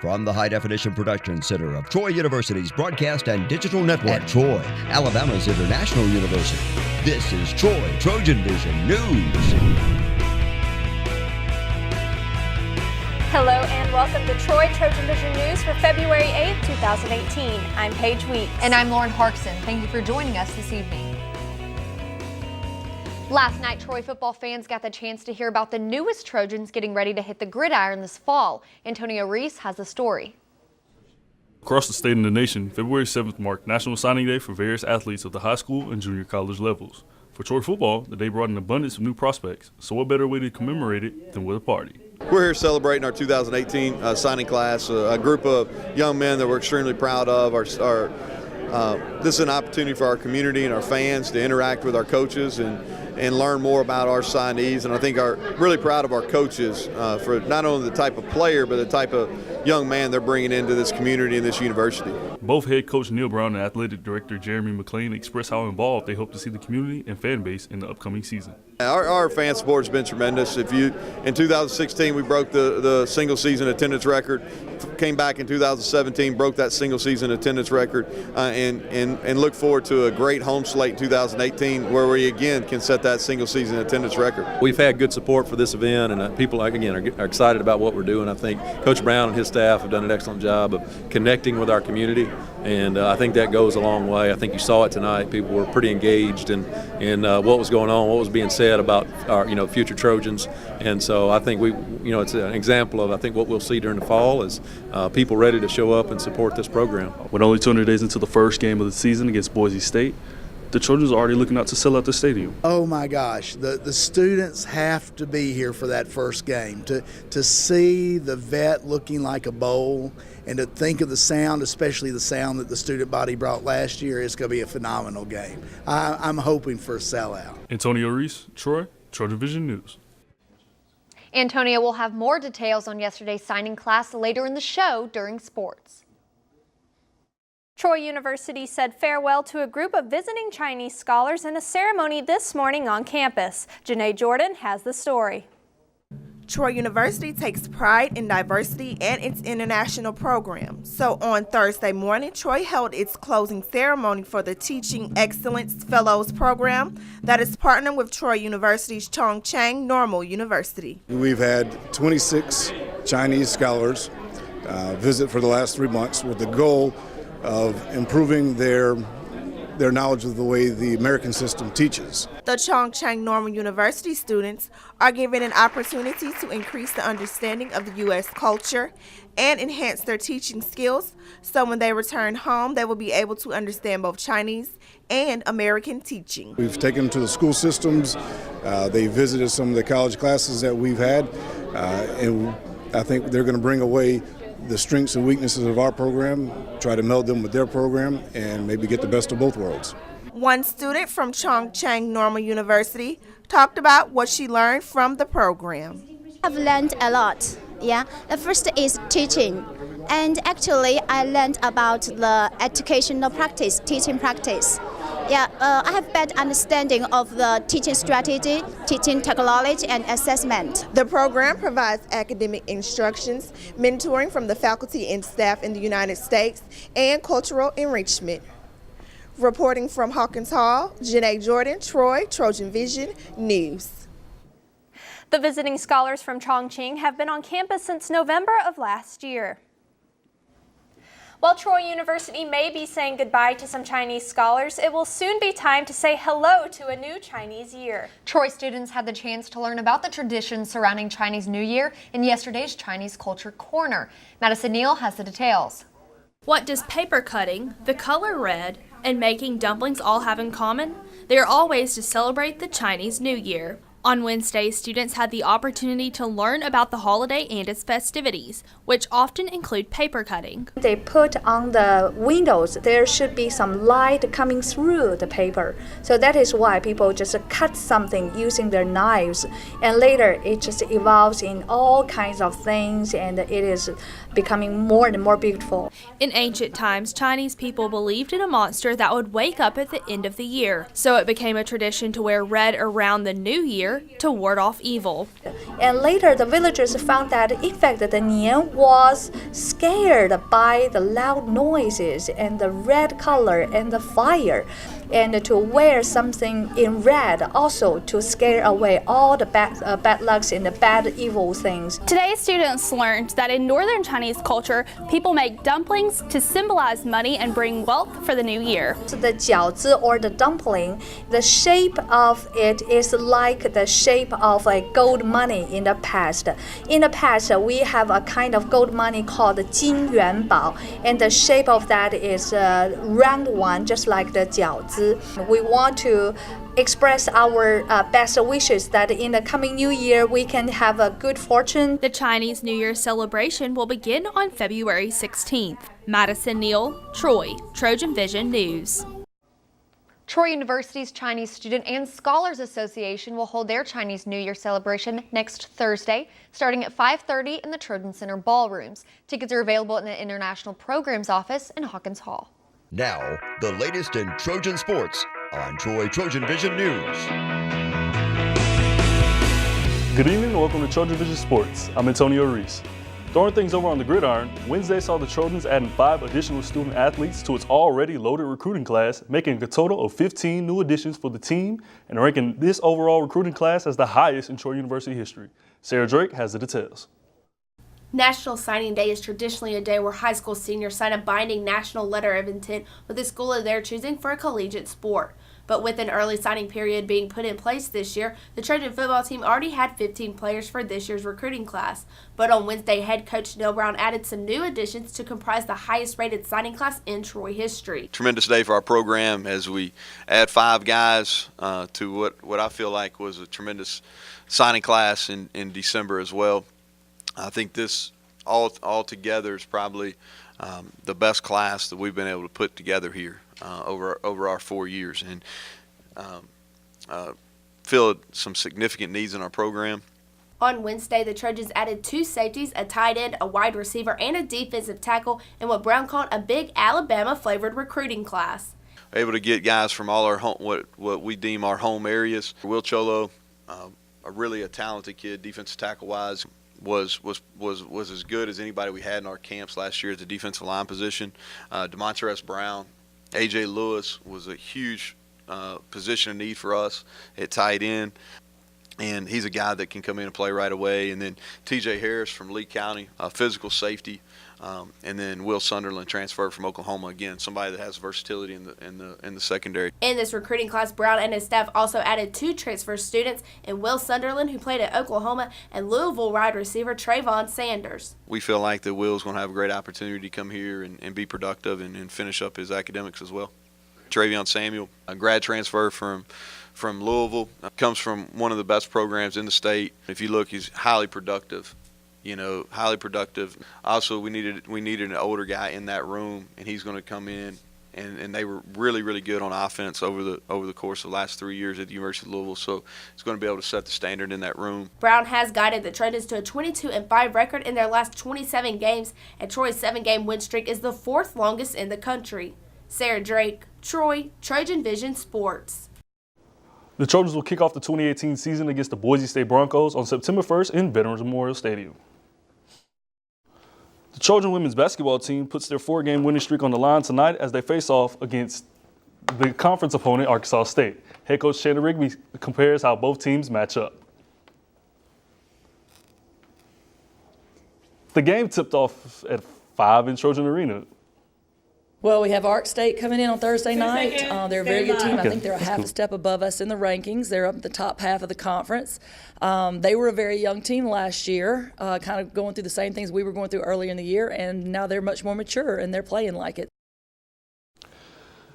From the High Definition Production Center of Troy University's Broadcast and Digital Network at Troy, Alabama's International University, this is Troy TrojanVision News. Hello and welcome to Troy TrojanVision News for February 8, 2018. I'm Paige Weeks. And I'm Lauren Harkson. Thank you for joining us this evening. Last night, Troy football fans got the chance to hear about the newest Trojans getting ready to hit the gridiron this fall. Antonio Reese has the story. Across the state and the nation, February 7th marked National Signing Day for various athletes of the high school and junior college levels. For Troy football, the day brought an abundance of new prospects, so what better way to commemorate it than with a party? We're here celebrating our 2018 signing class, a group of young men that we're extremely proud of. This is an opportunity for our community and our fans to interact with our coaches and learn more about our signees. And I think really proud of our coaches for not only the type of player, but the type of young man they're bringing into this community and this university. Both head coach Neil Brown and athletic director Jeremy McLean expressed how involved they hope to see the community and fan base in the upcoming season. Our fan support has been tremendous. In 2016, we broke the single season attendance record. Came back in 2017, broke that single season attendance record, and look forward to a great home slate in 2018, where we again can set that single season attendance record. We've had good support for this event, and people again are excited about what we're doing. I think Coach Brown and his staff have done an excellent job of connecting with our community, and I think that goes a long way. I think you saw it tonight. People were pretty engaged in what was going on, what was being said about our future Trojans, and so I think it's an example of what we'll see during the fall is people ready to show up and support this program. With only 200 days into the first game of the season against Boise State, the Trojans are already looking out to sell out the stadium. Oh my gosh, the students have to be here for that first game. To see the vet looking like a bowl and to think of the sound, especially the sound that the student body brought last year, it's going to be a phenomenal game. I'm hoping for a sellout. Antonio Reese, Troy, TrojanVision News. Antonio will have more details on yesterday's signing class later in the show during sports. Troy University said farewell to a group of visiting Chinese scholars in a ceremony this morning on campus. Janae Jordan has the story. Troy University takes pride in diversity and its international program. So on Thursday morning, Troy held its closing ceremony for the Teaching Excellence Fellows program that is partnered with Troy University's Chongcheng Normal University. We've had 26 Chinese scholars visit for the last 3 months with the goal of improving their knowledge of the way the American system teaches. The Chongcheng Normal University students are given an opportunity to increase the understanding of the U.S. culture and enhance their teaching skills, so when they return home, they will be able to understand both Chinese and American teaching. We've taken them to the school systems. They visited some of the college classes that we've had, and I think they're going to bring away the strengths and weaknesses of our program, try to meld them with their program, and maybe get the best of both worlds. One student from Chongcheng Normal University talked about what she learned from the program. I've learned a lot. The first is teaching, and actually I learned about the educational practice, teaching practice. I have better understanding of the teaching strategy, teaching technology, and assessment. The program provides academic instructions, mentoring from the faculty and staff in the United States, and cultural enrichment. Reporting from Hawkins Hall, Janae Jordan, Troy, TrojanVision News. The visiting scholars from Chongqing have been on campus since November of last year. While Troy University may be saying goodbye to some Chinese scholars, it will soon be time to say hello to a new Chinese year. Troy students had the chance to learn about the traditions surrounding Chinese New Year in yesterday's Chinese Culture Corner. Madison Neal has the details. What does paper cutting, the color red, and making dumplings all have in common? They are all ways to celebrate the Chinese New Year. On Wednesday, students had the opportunity to learn about the holiday and its festivities, which often include paper cutting. They put on the windows, there should be some light coming through the paper. So that is why people just cut something using their knives. And later, it just evolves in all kinds of things, and it is becoming more and more beautiful. In ancient times, Chinese people believed in a monster that would wake up at the end of the year. So it became a tradition to wear red around the new year year to ward off evil. And later, the villagers found that, in fact, the Nian was scared by the loud noises and the red color and the fire, and to wear something in red also to scare away all the bad lucks and the bad evil things. Today, students learned that in northern Chinese culture, people make dumplings to symbolize money and bring wealth for the new year. So the 饺子 or the dumpling, the shape of it is like the shape of a gold money in the past. In the past, we have a kind of gold money called 金元宝, and the shape of that is a round one, just like the 饺子. We want to express our best wishes that in the coming new year we can have a good fortune. The Chinese New Year celebration will begin on February 16th. Madison Neal, Troy, TrojanVision News. Troy University's Chinese Student and Scholars Association will hold their Chinese New Year celebration next Thursday, starting at 5:30 in the Trojan Center ballrooms. Tickets are available in the International Programs Office in Hawkins Hall. Now, the latest in Trojan sports on Troy TrojanVision News. Good evening and welcome to TrojanVision Sports. I'm Antonio Reese. Throwing things over on the gridiron, Wednesday saw the Trojans adding 5 additional student athletes to its already loaded recruiting class, making a total of 15 new additions for the team and ranking this overall recruiting class as the highest in Troy University history. Sarah Drake has the details. National Signing Day is traditionally a day where high school seniors sign a binding national letter of intent with a school of their choosing for a collegiate sport. But with an early signing period being put in place this year, the Trojan football team already had 15 players for this year's recruiting class. But on Wednesday, head coach Neil Brown added some new additions to comprise the highest-rated signing class in Troy history. Tremendous day for our program as we add 5 guys to what I feel like was a tremendous signing class in December as well. I think this all together is probably the best class that we've been able to put together here over our 4 years, and filled some significant needs in our program. On Wednesday, the Trojans added 2 safeties, a tight end, a wide receiver, and a defensive tackle in what Brown called a big Alabama-flavored recruiting class. Able to get guys from all our home, what we deem our home areas. Will Cholo, a talented kid, defensive tackle-wise, was as good as anybody we had in our camps last year at the defensive line position. DeMontrez Brown, A.J. Lewis was a huge position of need for us at tight end, and he's a guy that can come in and play right away. And then T.J. Harris from Lee County, physical safety, and then Will Sunderland transferred from Oklahoma. Again, somebody that has versatility in the secondary. In this recruiting class, Brown and his staff also added 2 transfer students in Will Sunderland, who played at Oklahoma, and Louisville wide receiver Trayvon Sanders. We feel like that Will's going to have a great opportunity to come here and be productive and finish up his academics as well. Travion Samuel, a grad transfer from Louisville, comes from one of the best programs in the state. If you look, he's highly productive. Highly productive. Also, we needed an older guy in that room, and he's going to come in, and they were really, really good on offense over the course of the last 3 years at the University of Louisville. So he's going to be able to set the standard in that room. Brown has guided the Trojans to a 22-5 record in their last 27 games, and Troy's 7-game win streak is the 4th longest in the country. Sarah Drake, Troy, TrojanVision Sports. The Trojans will kick off the 2018 season against the Boise State Broncos on September 1st in Veterans Memorial Stadium. The Trojan women's basketball team puts their 4-game winning streak on the line tonight as they face off against the conference opponent, Arkansas State. Head coach Shannon Rigby compares how both teams match up. The game tipped off at 5 in Trojan Arena. Well, we have Ark State coming in on Thursday night. They're a very good team. I think they're a half a step above us in the rankings. They're up at the top half of the conference. They were a very young team last year, kind of going through the same things we were going through earlier in the year, and now they're much more mature, and they're playing like it.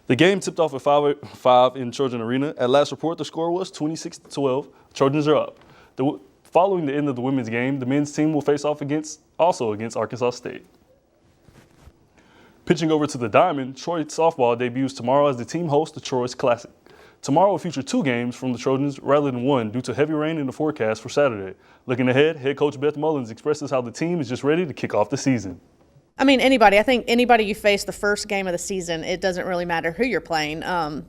The game tipped off at 5 in Trojan Arena. At last report, the score was 26-12. Trojans are up. Following the end of the women's game, the men's team will face off against Arkansas State. Pitching over to the Diamond, Troy softball debuts tomorrow as the team hosts the Troy's Classic. Tomorrow will feature 2 games from the Trojans rather than 1 due to heavy rain in the forecast for Saturday. Looking ahead, head coach Beth Mullins expresses how the team is just ready to kick off the season. I mean, anybody. I think anybody you face the first game of the season, it doesn't really matter who you're playing.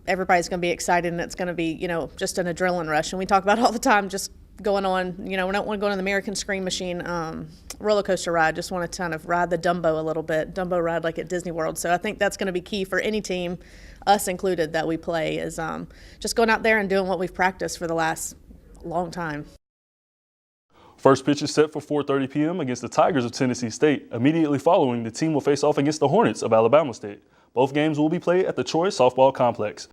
Everybody's going to be excited, and it's going to be, just an adrenaline rush. And we talk about it all the time, just going on, we don't want to go on the American Scream Machine roller coaster ride. Just want to kind of ride the Dumbo a little bit, Dumbo ride like at Disney World. So I think that's going to be key for any team, us included, that we play, is just going out there and doing what we've practiced for the last long time. First pitch is set for 4:30 p.m. against the Tigers of Tennessee State. Immediately following, the team will face off against the Hornets of Alabama State. Both games will be played at the Troy Softball Complex.